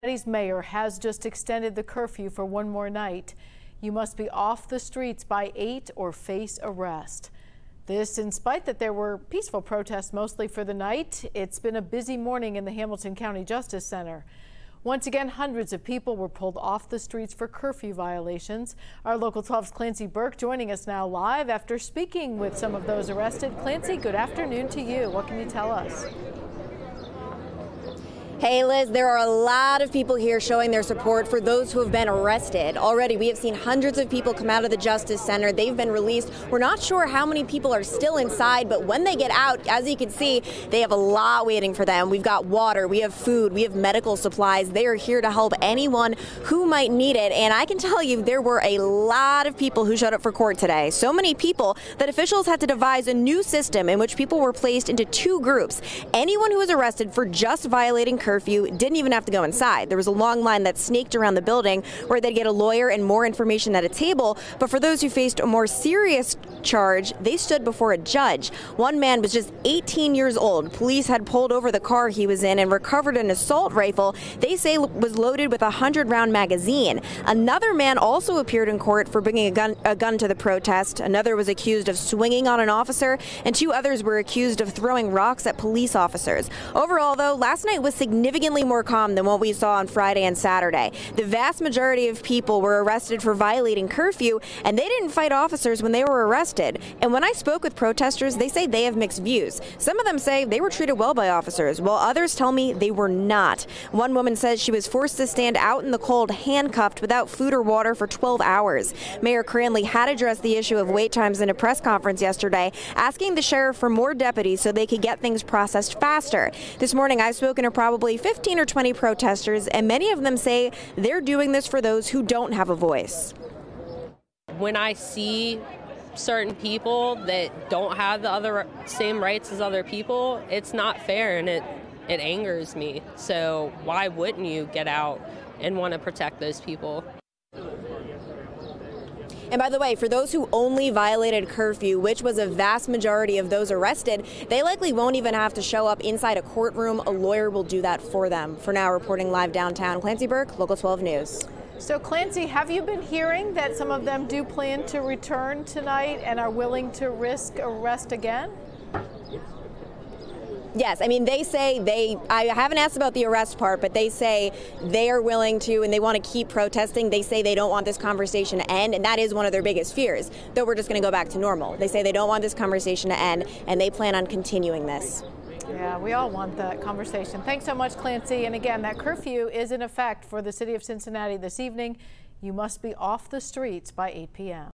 Cincinnati's mayor has just extended the curfew for one more night. You must be off the streets by 8 or face arrest. This in spite that there were peaceful protests mostly for the night. It's been a busy morning in the Hamilton County Justice Center. Once again, hundreds of people were pulled off the streets for curfew violations. Our Local 12's Clancy Burke joining us now live after speaking with some of those arrested. Clancy, good afternoon to you. What can you tell us? Hey Liz, there are a lot of people here showing their support for those who have been arrested. Already we have seen hundreds of people come out of the Justice Center. They've been released. We're not sure how many people are still inside, but when they get out, as you can see, they have a lot waiting for them. We've got water, we have food, we have medical supplies. They are here to help anyone who might need it. And I can tell you there were a lot of people who showed up for court today. So many people that officials had to devise a new system in which people were placed into two groups. Anyone who was arrested for just violating curfew didn't even have to go inside. There was a long line that snaked around the building where they'd get a lawyer and more information at a table. But for those who faced a more serious charge, they stood before a judge. One man was just 18 years old. Police had pulled over the car he was in and recovered an assault rifle they say was loaded with a 100-round magazine. Another man also appeared in court for bringing a gun to the protest. Another was accused of swinging on an officer, and two others were accused of throwing rocks at police officers. Overall, though, last night was significantly more calm than what we saw on Friday and Saturday. The vast majority of people were arrested for violating curfew, and they didn't fight officers when they were arrested. And when I spoke with protesters, they say they have mixed views. Some of them say they were treated well by officers, while others tell me they were not. One woman says she was forced to stand out in the cold, handcuffed, without food or water for 12 hours. Mayor Cranley had addressed the issue of wait times in a press conference yesterday, asking the sheriff for more deputies so they could get things processed faster. This morning, I've spoken to probably 15 or 20 protesters, and many of them say they're doing this for those who don't have a voice. When I see certain people that don't have the same rights as other people, it's not fair, and it angers me. So why wouldn't you get out and want to protect those people? And by the way, for those who only violated curfew, which was a vast majority of those arrested, they likely won't even have to show up inside a courtroom. A lawyer will do that for them. For now, reporting live downtown, Clancy Burke, Local 12 News. So Clancy, have you been hearing that some of them do plan to return tonight and are willing to risk arrest again? Yes, I mean, they say I haven't asked about the arrest part, but they say they are willing to and they want to keep protesting. They say they don't want this conversation to end, and that is one of their biggest fears, though we're just going to go back to normal. They say they don't want this conversation to end, and they plan on continuing this. Yeah, we all want that conversation. Thanks so much, Clancy. And again, that curfew is in effect for the city of Cincinnati this evening. You must be off the streets by 8 p.m.